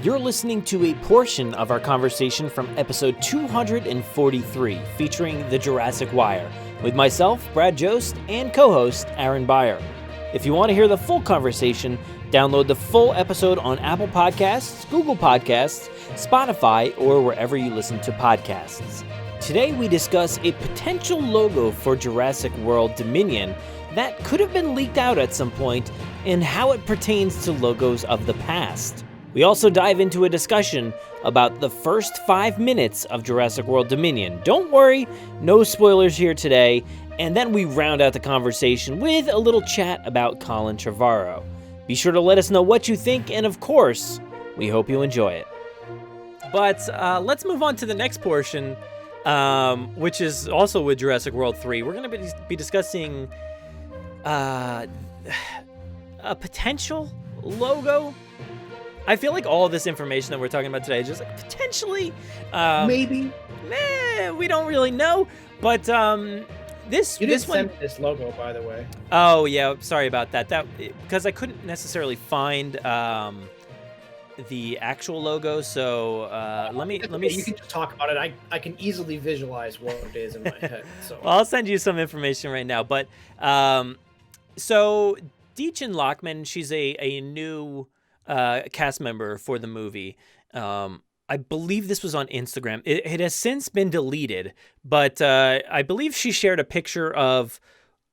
You're listening to a portion of our conversation from episode 243, featuring the Jurassic Wire, with myself, Brad Jost, and co-host Aaron Beyer. If you want to hear the full conversation, download the full episode on Apple Podcasts, Google Podcasts, Spotify, or wherever you listen to podcasts. Today we discuss a potential logo for Jurassic World Dominion that could have been leaked out at some point and how it pertains to logos of the past. We also dive into a discussion about the first 5 minutes of Jurassic World Dominion. Don't worry, no spoilers here today. And then we round out the conversation with a little chat about Colin Trevorrow. Be sure to let us know what you think, and of course, we hope you enjoy it. But let's move on to the next portion, which is also with Jurassic World 3. We're going to be discussing a potential logo. I feel like all this information that we're talking about today is just like potentially, maybe. We don't really know. But this You didn't this one. send me this logo, by the way. Oh yeah, sorry about that. Because I couldn't necessarily find the actual logo. So let me. You can just talk about it. I can easily visualize what it is in my head. So Well, I'll send you some information right now. But so Deachin Lockman, she's a new cast member for the movie. I believe this was on Instagram. It has since been deleted, but I believe she shared a picture of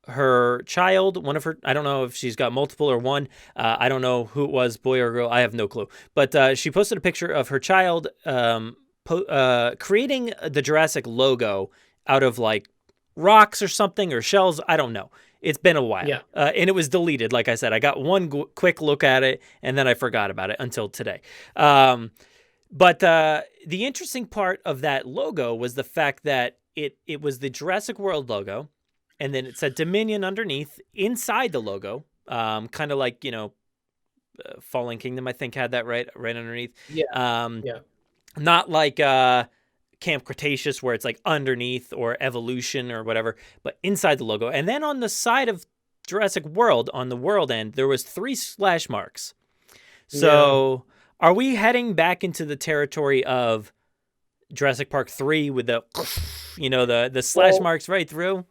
her child, one of her, I don't know if she's got multiple or one. I don't know who it was, boy or girl. I have no clue. But she posted a picture of her child creating the Jurassic logo out of like rocks or something or shells. I don't know. It's been a while. Yeah. And it was deleted. Like I said, I got one quick look at it and then I forgot about it until today. But the interesting part of that logo was the fact that it was the Jurassic World logo, and then it said Dominion underneath inside the logo, kind of like, Fallen Kingdom, I think, had that right underneath. yeah. Yeah. Not like Camp Cretaceous where it's like underneath or Evolution or whatever, but inside the logo. And then on the side of Jurassic World, on the world end, there was 3 slash marks. So are we heading back into the territory of Jurassic Park 3 with the, the slash marks right through?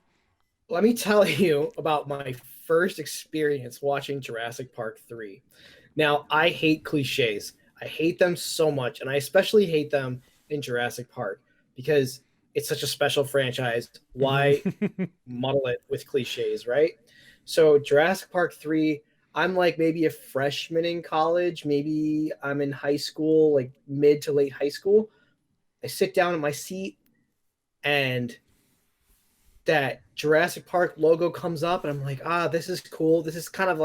Let me tell you about my first experience watching Jurassic Park 3. Now, I hate cliches. I hate them so much, and I especially hate them in Jurassic Park because it's such a special franchise. Why muddle it with cliches, right? So Jurassic Park 3, I'm like maybe a freshman in college, maybe I'm in high school, like mid to late high school. I sit down in my seat and that Jurassic Park logo comes up and I'm like, this is cool. This is kind of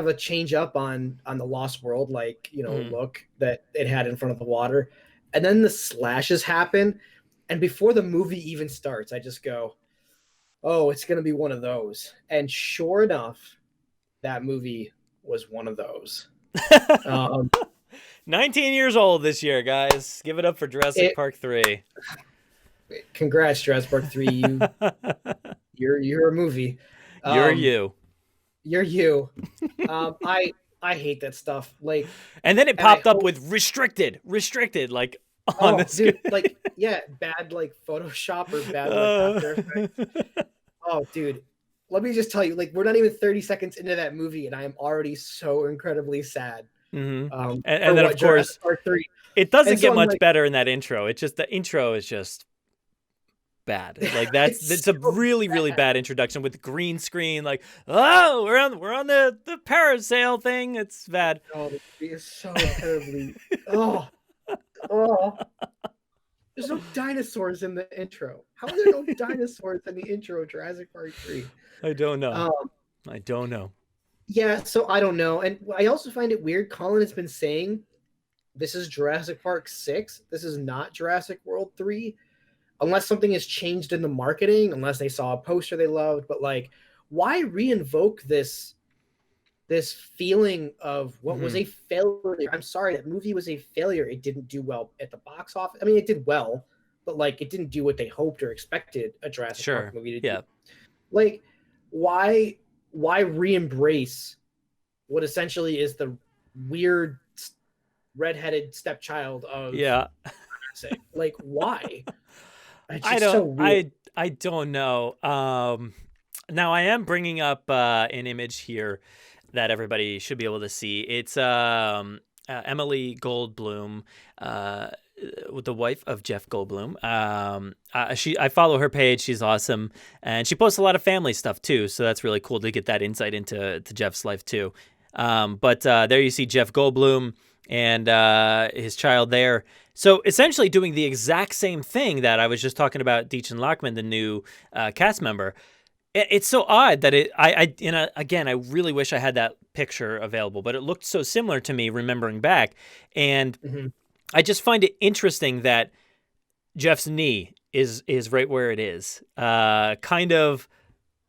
a change up on the Lost World, like, look that it had in front of the water. And then the slashes happen. And before the movie even starts, I just go, oh, it's going to be one of those. And sure enough, that movie was one of those. 19 years old this year, guys. Give it up for Jurassic Park 3. Congrats, Jurassic Park 3. You're a movie. You're you. You're you. I hate that stuff. Like, and then it popped up with restricted, like on the screen. Dude, like, yeah, bad like Photoshop or bad like After Effects. Oh, dude, let me just tell you, like, we're not even 30 seconds into that movie, and I am already so incredibly sad. Mm-hmm. And then, of course, it doesn't get much better in that intro. It's just the intro is just bad. Like it's a really really bad introduction with the green screen. Like, oh, we're on the parasail thing. It's bad. Oh, it's so terribly. oh. There's no dinosaurs in the intro. How are there no dinosaurs in the intro of Jurassic Park 3? I don't know. I don't know. Yeah, so I don't know. And I also find it weird. Colin has been saying this is Jurassic Park 6. This is not Jurassic World 3. Unless something has changed in the marketing, unless they saw a poster they loved. But like, why reinvoke this feeling of what was a failure? I'm sorry, that movie was a failure. It didn't do well at the box office. I mean, it did well, but like it didn't do what they hoped or expected a Jurassic Park movie to do. Like, why re-embrace what essentially is the weird redheaded stepchild of Yeah. Jurassic. Like, why? It's I just don't so weird. I don't know. Now I am bringing up an image here that everybody should be able to see. It's Emily Goldblum, uh, the wife of Jeff Goldblum. I follow her page. She's awesome, and she posts a lot of family stuff too. So that's really cool to get that insight into Jeff's life too. But there you see Jeff Goldblum and his child there. So essentially doing the exact same thing that I was just talking about Deachin Lockman, the new cast member. It's so odd that again, I really wish I had that picture available, but it looked so similar to me remembering back. And Mhm. I just find it interesting that Jeff's knee is right where it is, kind of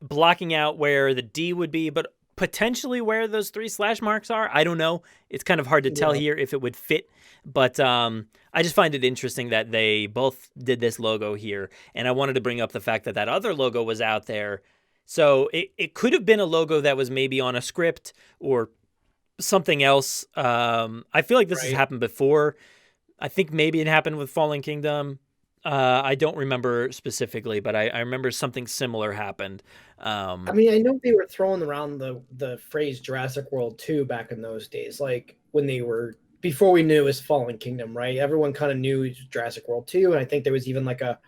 blocking out where the D would be, but potentially where those 3 slash marks are. I don't know. It's kind of hard to tell Yeah. here if it would fit, but I just find it interesting that they both did this logo here. And I wanted to bring up the fact that that other logo was out there. So it could have been a logo that was maybe on a script or something else. I feel like this has Right. happened before. I think maybe it happened with Fallen Kingdom. I don't remember specifically, but I remember something similar happened. I mean, I know they were throwing around the phrase Jurassic World 2 back in those days, like when they were before we knew it was Fallen Kingdom, right? Everyone kind of knew it was Jurassic World 2, and I think there was even like a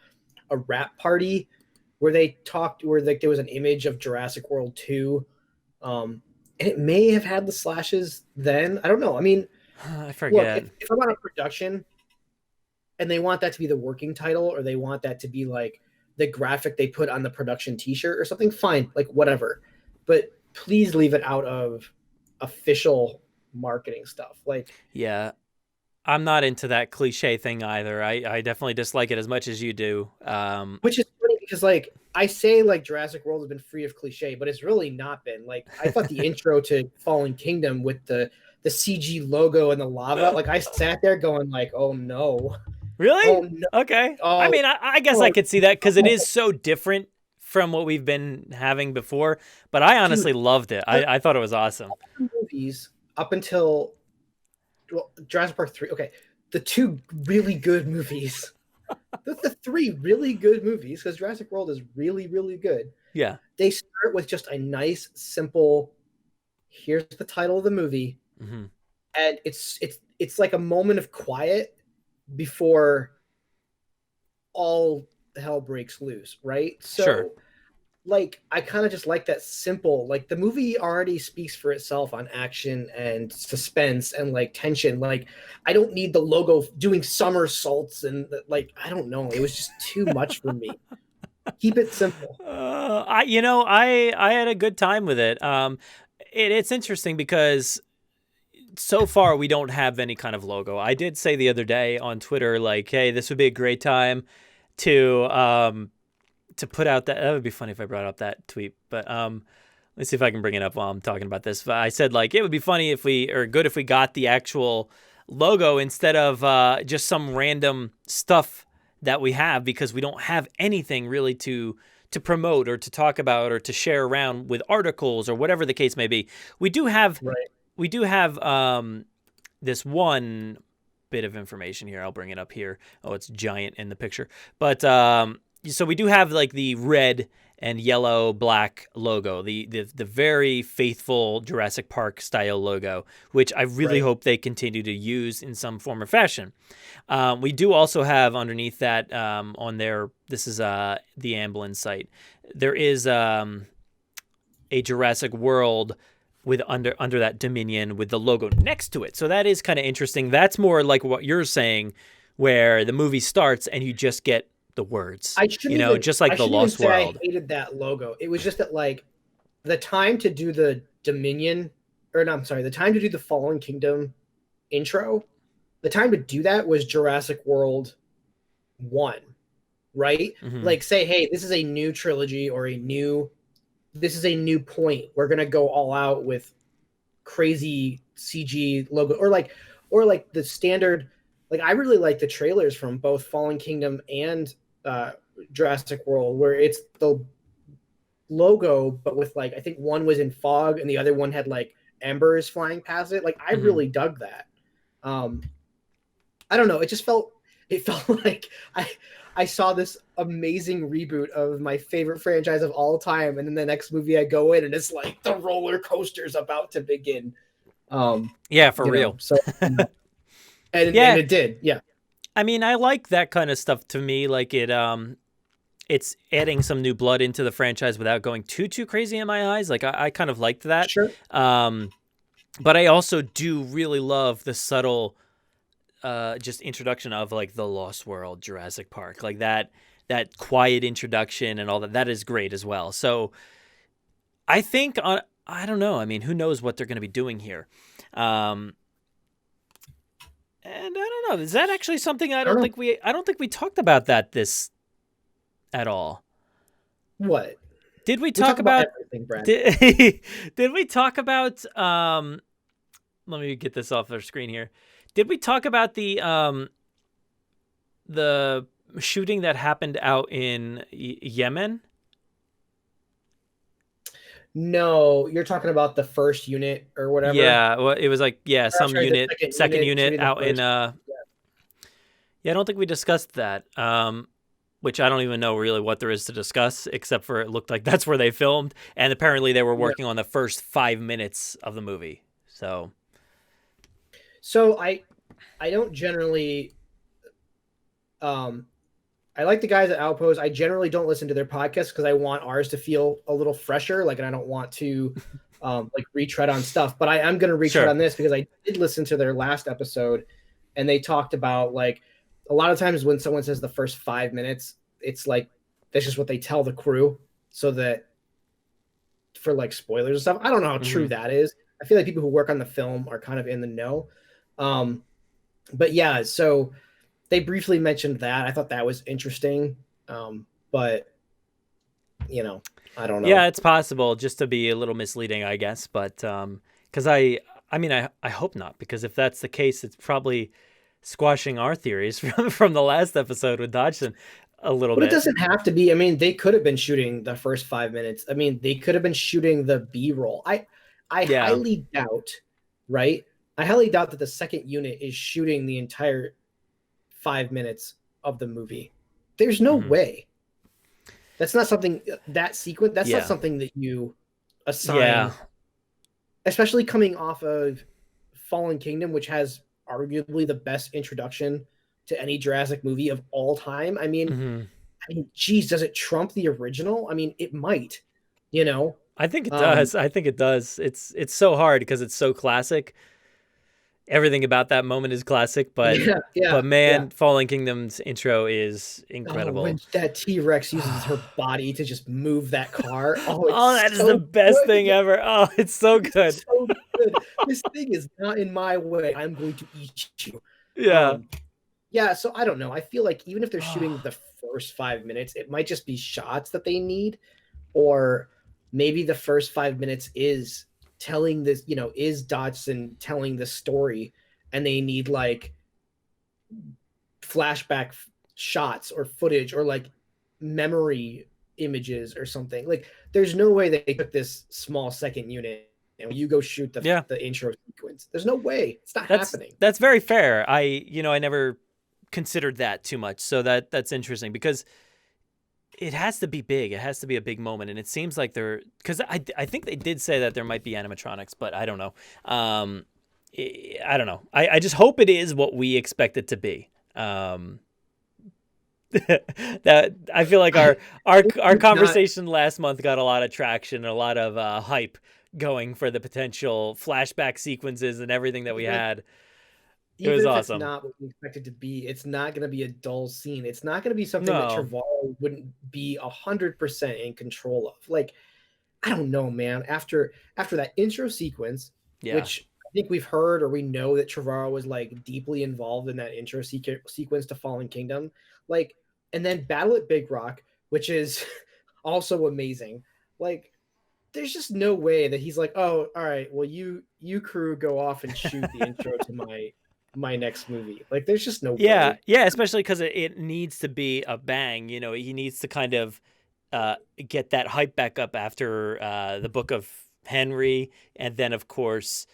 rap party where they talked where like there was an image of Jurassic World 2. And it may have had the slashes then. I don't know. I mean, I look, forget. if I'm on a production and they want that to be the working title or they want that to be like the graphic they put on the production t-shirt or something, fine, like whatever. But please leave it out of official marketing stuff. Like, Yeah, I'm not into that cliche thing either. I definitely dislike it as much as you do. which is funny because like I say like Jurassic World has been free of cliche, but it's really not been. Like I thought the intro to Fallen Kingdom with the CG logo and the lava, like I sat there going like, oh no. Really? Oh no. Okay. I Oh, mean, I guess I oh, could see that because it oh. is so different from what we've been having before. But I honestly Dude, loved it. the I thought it was awesome. movies up until well, Jurassic Park 3. Okay, the two really good movies. The three really good movies, because Jurassic World is really, really good. Yeah. They start with just a nice, simple, here's the title of the movie, Hmm. and it's like a moment of quiet before all hell breaks loose, right? Sure. So like I kind of just like that simple, like the movie already speaks for itself on action and suspense and like tension. Like I don't need the logo doing somersaults and like I don't know, it was just too much for me. Keep it simple. I had a good time with it. It's interesting because so far we don't have any kind of logo. I did say the other day on Twitter, like, hey, this would be a great time to put out that would be funny if I brought up that tweet. But let's see if I can bring it up while I'm talking about this. But I said like it would be funny if we or good if we got the actual logo instead of just some random stuff that we have because we don't have anything really to promote or to talk about or to share around with articles or whatever the case may be. We do have Right. this one bit of information here. I'll bring it up here. Oh, it's giant in the picture. But so we do have like the red and yellow black logo, the very faithful Jurassic Park style logo, which I really Right. hope they continue to use in some form or fashion. We do also have underneath that on their this is the Amblin site. There is a Jurassic World with under that Dominion with the logo next to it. So that is kind of interesting. That's more like what you're saying, where the movie starts and you just get the words, just like I the shouldn't even Lost say I World. hated that logo. It was just that like the time to do the Dominion or no, I'm sorry, the time to do the Fallen Kingdom intro, the time to do that was Jurassic World 1, right? Mm-hmm. Like say, hey, this is a new trilogy or this is a new point. We're gonna go all out with crazy CG logo or like the standard. Like I really like the trailers from both Fallen Kingdom and Jurassic World, where it's the logo, but with like I think one was in fog and the other one had like embers flying past it. Like I Mm-hmm. really dug that. Um, I don't know. It felt like I saw this amazing reboot of my favorite franchise of all time, and then the next movie I go in and it's like the roller coaster's about to begin. Yeah, for real. So and Yeah, it did. Yeah. I mean, I like that kind of stuff. To me, like it's adding some new blood into the franchise without going too crazy in my eyes. Like I kind of liked that. Sure. But I also do really love the subtle just introduction of like the Lost World, Jurassic Park, like that quiet introduction and all that. That is great as well. So I think I don't know. I mean, who knows what they're going to be doing here? And I don't know. Is that actually something I don't think we talked about this at all? What? Did we We talk talk about about everything, Brad. did we talk about let me get this off our screen here. Did we talk about the shooting that happened out in Yemen? No, you're talking about the first unit or whatever. Yeah, well, it was like Or, I'm some sorry, the unit, second second unit unit shooting the out in first. yeah, I don't think we discussed that. Which I don't even know really what there is to discuss, except for it looked like that's where they filmed, and apparently they were Yeah. working on the first 5 minutes of the movie. So I don't generally um I like the guys at Outpost. I generally don't listen to their podcasts because I want ours to feel a little fresher. Like, and I don't want to like retread on stuff. But I am going to retread Sure. on this because I did listen to their last episode, and they talked about like a lot of times when someone says the first 5 minutes, it's like that's just what they tell the crew, so that for like spoilers and stuff. I don't know how true Mm-hmm. that is. I feel like people who work on the film are kind of in the know. Um, but yeah, so they briefly mentioned that. I thought that was interesting. But I don't know. Yeah, it's possible just to be a little misleading, I guess. But because I mean, I hope not, because if that's the case, it's probably squashing our theories from the last episode with Dodgson a little But it bit. doesn't have to be. I mean, they could have been shooting the first 5 minutes. I mean, they could have been shooting the B-roll. I Yeah. highly doubt, right? I highly doubt that the second unit is shooting the entire 5 minutes of the movie. There's no Mm-hmm. way. That's not something that sequence. That's not Yeah. something that you Yeah. assign, especially coming off of Fallen Kingdom, which has arguably the best introduction to any Jurassic movie of all time. Mm-hmm. Geez, does it trump the original? I mean, it might. You know, I think it um, does. I think it does. It's so hard because it's so classic. Everything about that moment is classic, but yeah, yeah, yeah. man, Fallen Kingdom's intro is Oh, when incredible. that T-Rex uses her body to just move that car. Oh, Oh, it's that is the so best thing good. ever. Oh, it's so It's good. so good. This thing is not in my way. I'm going to eat you. Yeah. Um, yeah, so I don't know. I feel like even if they're shooting Oh, the first 5 minutes, it might just be shots that they need, or maybe the first 5 minutes is telling this, is Dodgson telling the story, and they need like flashback shots or footage or like memory images or something. Like, there's no way they took this small second unit and you go shoot yeah. the intro sequence. There's no way. It's not That's happening. that's very fair. I never considered that too much. So that's interesting because it has to be big. It has to be a big moment, and it seems like because I think they did say that there might be animatronics, but I don't know. I don't know. I just hope it is what we expect it to be. That I feel like our It's not, conversation last month got a lot of traction, a lot of hype going for the potential flashback sequences and everything that we even had. It was even if it's awesome. not what we expect it to be, it's not going to be a dull scene. It's not going to be something that No. Trevorrow wouldn't be 100% in control of. Like, I don't know, man. After that intro sequence, Yeah. which I think we've heard or we know that Trevorrow was like deeply involved in that intro sequence to Fallen Kingdom, like, and then Battle at Big Rock, which is also amazing. Like, there's just no way that he's like, oh, all right, well, you crew go off and shoot the intro to my next movie. Like, there's just no Yeah, way. yeah, especially because it needs to be a bang. He needs to kind of get that hype back up after the Book of Henry, and then of course,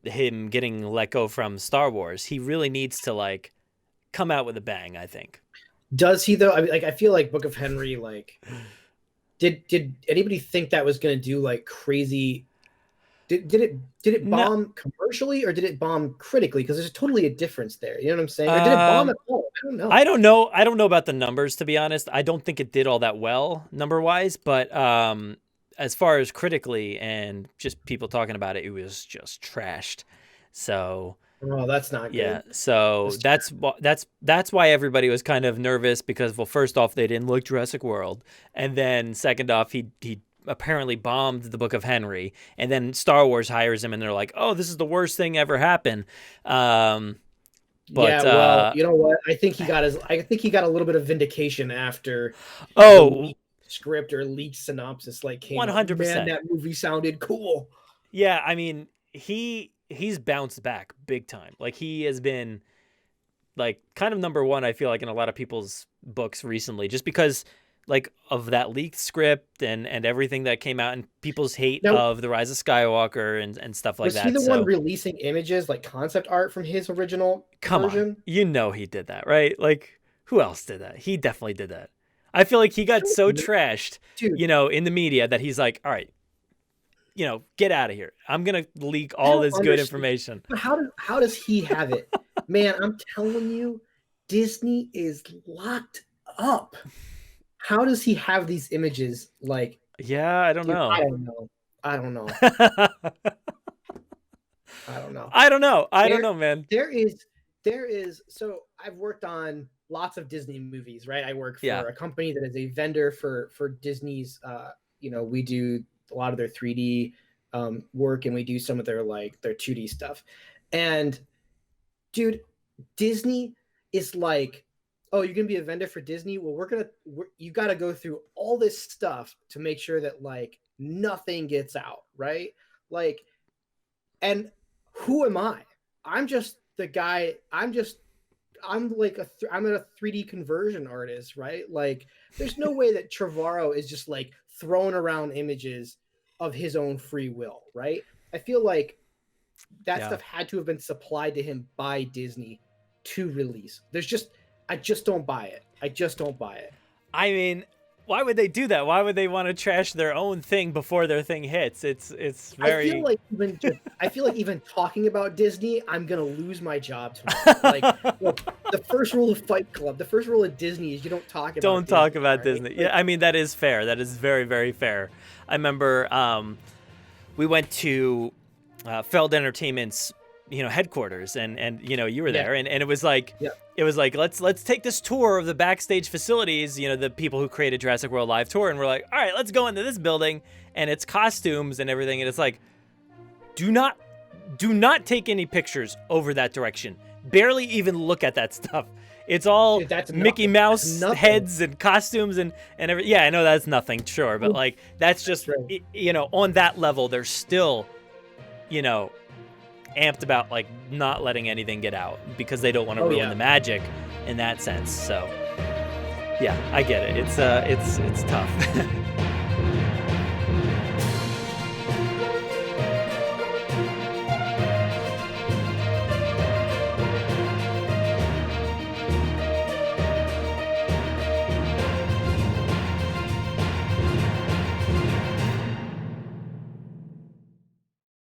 him getting let go from Star Wars. He really needs to like come out with a bang, I think. Does he though? I mean, like I feel like Book of Henry, like did anybody think that was going to do like crazy? Did it No, bomb commercially or did it bomb critically? Because there's totally a difference there. You know what I'm saying? Or did it bomb at all? I don't know. I don't know. I don't know about the numbers, to be honest. I don't think it did all that well number wise, but as far as critically and just people talking about it, it was just trashed. So Oh, that's not yeah, good. so that's why everybody was kind of nervous because, well, first off, they didn't look Jurassic World, and then second off, he apparently bombed the Book of Henry, and then Star Wars hires him, and they're like, oh, this is the worst thing ever happened. But Yeah, well, you know what? I think he got a little bit of vindication after the oh, leaked script or leaked synopsis like came out. 100%. Man, that movie sounded cool. Yeah, I mean, he's bounced back big time. Like he has been like kind of number one, I feel like, in a lot of people's books recently, just because like of that leaked script and everything that came out and people's hate Now, of the Rise of Skywalker and stuff like was he that. the one So releasing images like concept art from his original come on, version? you know he did that, right? Like who else did that? He definitely did that. I feel like he got so trashed, Dude, in the media that he's like, all right, get out of here. I'm gonna leak I all don't this good understand. information. But how does he have it? Man, I'm telling you, Disney is locked up. How does he have these images? Like, Yeah, I don't dude, know. I don't know. I don't know. I don't know. I don't know. I don't There, know, man. there is. So I've worked on lots of Disney movies, right? I work Yeah. for a company that is a vendor for Disney's. We do a lot of their 3D work, and we do some of their 2D stuff. And dude, Disney is like, oh, you're gonna be a vendor for Disney. Well, you got to go through all this stuff to make sure that like nothing gets out, right? Like, and who am I? I'm just the guy. I'm a 3D conversion artist, right? Like, there's no way that Trevorrow is just like throwing around images of his own free will, right? I feel like that Yeah. stuff had to have been supplied to him by Disney to release. I just don't buy it. I just don't buy it. I mean, why would they do that? Why would they want to trash their own thing before their thing hits? It's very I feel like even talking about Disney, I'm gonna lose my job tomorrow. Like, look, the first rule of Fight Club, the first rule of Disney is you don't talk about don't talk about right? Disney. Yeah, I mean that is fair. That is very, very fair. I remember we went to Feld Entertainment's headquarters and you were there and it was like let's take this tour of the backstage facilities, the people who created Jurassic World Live Tour, and we're like, all right, let's go into this building and it's costumes and everything, and it's like, do not take any pictures over that direction. Barely even look at that stuff. It's all Dude, Mickey Mouse heads and costumes and everything. Yeah, I know that's nothing, sure, but like that's just right. On that level they're still amped about like not letting anything get out because they don't want to ruin the magic in that sense. So yeah, I get it. It's tough.